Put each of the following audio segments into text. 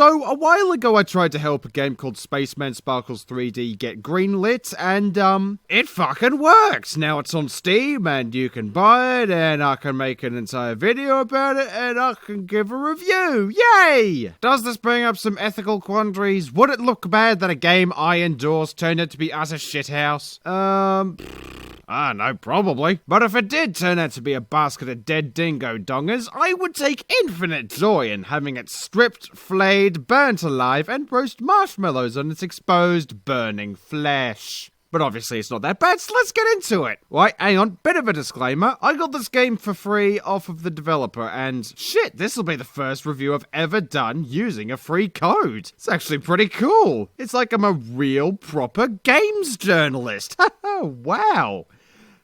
So, a while ago I tried to help a game called Spaceman Sparkles 3D get greenlit, and, it fucking worked! Now it's on Steam, and you can buy it, and I can make an entire video about it, and I can give a review! Yay! Does this bring up some ethical quandaries? Would it look bad that a game I endorse turned out to be utter shithouse? I don't know, probably. But if it did turn out to be a basket of dead dingo dongers, I would take infinite joy in having it stripped, flayed, burnt alive, and roast marshmallows on its exposed, burning flesh. But obviously it's not that bad, so let's get into it. Right, hang on, bit of a disclaimer. I got this game for free off of the developer, and shit, this will be the first review I've ever done using a free code. It's actually pretty cool. It's like I'm a real, proper games journalist. Wow.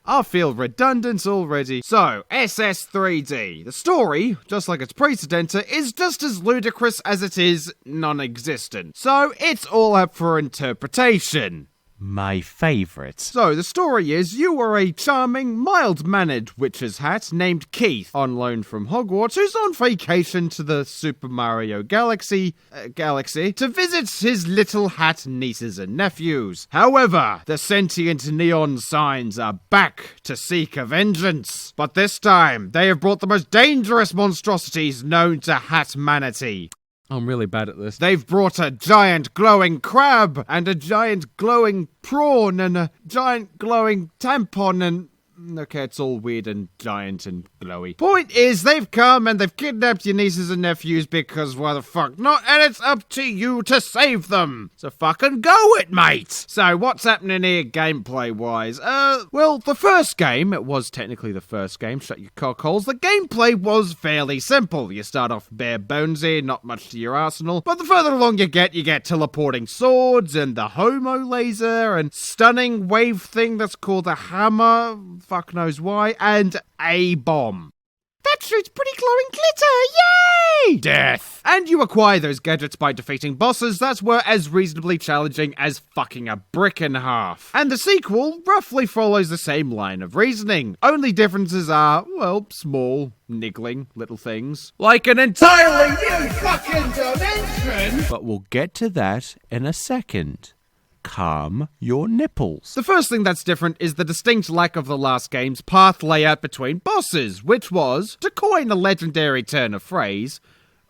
I feel redundant already. So, SS3D. The story, just like its precedenter, is just as ludicrous as it is non-existent. So, it's all up for interpretation. My favourite. So, the story is, you are a charming, mild-mannered witch's hat named Keith, on loan from Hogwarts, who's on vacation to the Super Mario Galaxy to visit his little hat nieces and nephews. However, the sentient neon signs are back to seek a vengeance. But this time, they have brought the most dangerous monstrosities known to Hatmanity. I'm really bad at this. They've brought a giant glowing crab, and a giant glowing prawn, and a giant glowing tampon, and... okay, it's all weird and giant and glowy. Point is, they've come and they've kidnapped your nieces and nephews because why the fuck not? And it's up to you to save them. So fucking go it, mate. So what's happening here gameplay-wise? Well, the first game, it was technically the first game, shut your cockholes. The gameplay was fairly simple. You start off bare bonesy, not much to your arsenal. But the further along you get teleporting swords and the homo laser and stunning wave thing that's called a hammer. Fuck knows why, and a bomb. That shoots pretty glowing glitter, yay! Death. And you acquire those gadgets by defeating bosses that were as reasonably challenging as fucking a brick in half. And the sequel roughly follows the same line of reasoning. Only differences are, well, small, niggling little things. Like an entirely new fucking dimension! But we'll get to that in a second. Calm your nipples. The first thing that's different is the distinct lack of the last game's path layout between bosses, which was, to coin a legendary turn of phrase,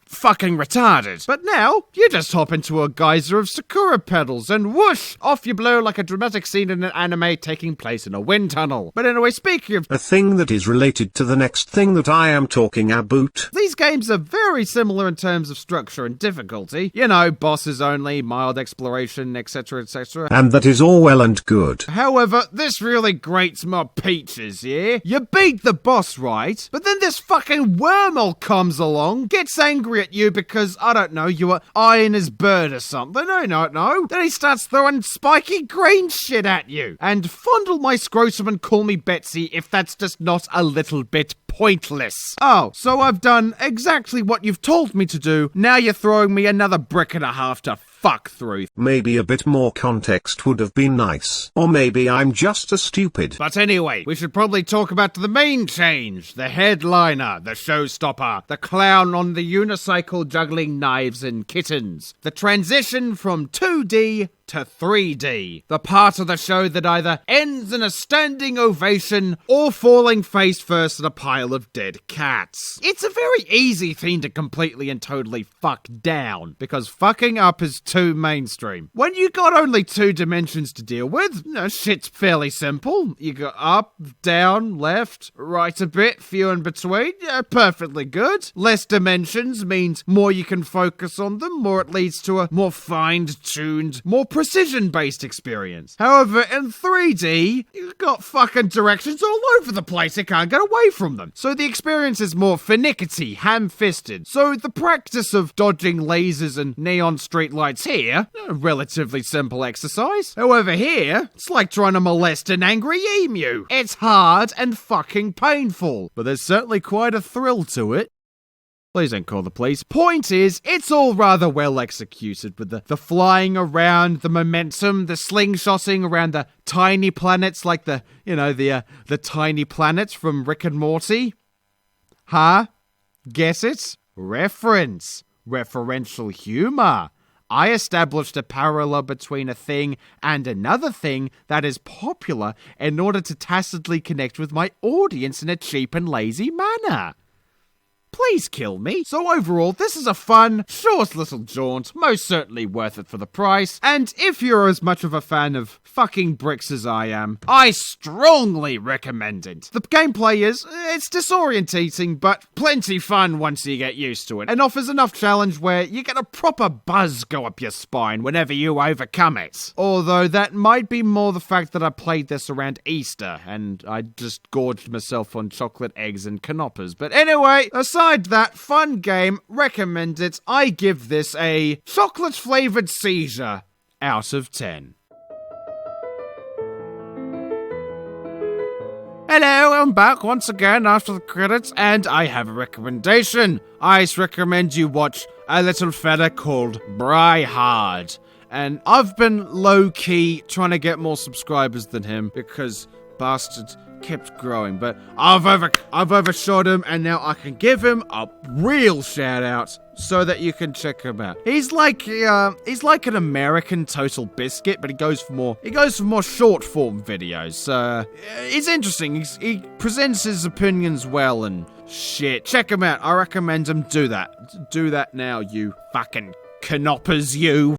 fucking retarded. But now, you just hop into a geyser of Sakura petals and whoosh, off you blow like a dramatic scene in an anime taking place in a wind tunnel. But anyway, speaking of a thing that is related to the next thing that I am talking about, these games are very similar in terms of structure and difficulty. You know, bosses only, mild exploration, etc, etc. And that is all well and good. However, this really grates my peaches, yeah? You beat the boss, right? But then this fucking wormhole comes along, gets angry at you because, I don't know, you were eyeing his bird or something, I don't know. Then he starts throwing spiky green shit at you. And fondle my scrotum and call me Betsy if that's just not a little bit pointless. Oh, so I've done exactly what you've told me to do. Now you're throwing me another brick and a half to fuck through. Maybe a bit more context would have been nice. Or maybe I'm just a stupid. But anyway, we should probably talk about the main change. The headliner, the showstopper, the clown on the unicycle juggling knives and kittens. The transition from 2D to 3D. The part of the show that either ends in a standing ovation or falling face first in a pile of dead cats. It's a very easy thing to completely and totally fuck down, because fucking up is too mainstream. When you got only 2 dimensions to deal with, shit's fairly simple. You got up, down, left, right a bit, few in between, perfectly good. Less dimensions means more you can focus on them, more it leads to a more fine-tuned, more precision-based experience. However, in 3D, you've got fucking directions all over the place. You can't get away from them. So the experience is more finicky, ham-fisted. So the practice of dodging lasers and neon streetlights here, a relatively simple exercise. However, here, it's like trying to molest an angry emu. It's hard and fucking painful, but there's certainly quite a thrill to it. Please don't call the police. Point is, it's all rather well executed with the flying around, the momentum, the slingshotting around the tiny planets like the tiny planets from Rick and Morty. Huh? Guess it? Reference. referential humor. I established a parallel between a thing and another thing that is popular in order to tacitly connect with my audience in a cheap and lazy manner. Please kill me. So overall, this is a fun, short little jaunt, most certainly worth it for the price, and if you're as much of a fan of fucking bricks as I am, I strongly recommend it. The gameplay it's disorientating, but plenty fun once you get used to it, and offers enough challenge where you get a proper buzz go up your spine whenever you overcome it. Although that might be more the fact that I played this around Easter, and I just gorged myself on chocolate eggs and canoppers. But anyway, aside that, fun game, recommend it. I give this a chocolate-flavored seizure out of 10. Hello, I'm back once again after the credits, and I have a recommendation. I recommend you watch a little fella called Bryhard. And I've been low-key trying to get more subscribers than him because bastard kept growing, but I've overshot him, and now I can give him a real shout out so that you can check him out. He's like an American Total Biscuit, but he goes for more short form videos. It's interesting. He presents his opinions well and shit. Check him out. I recommend him. Do that now, you fucking canoppers, you.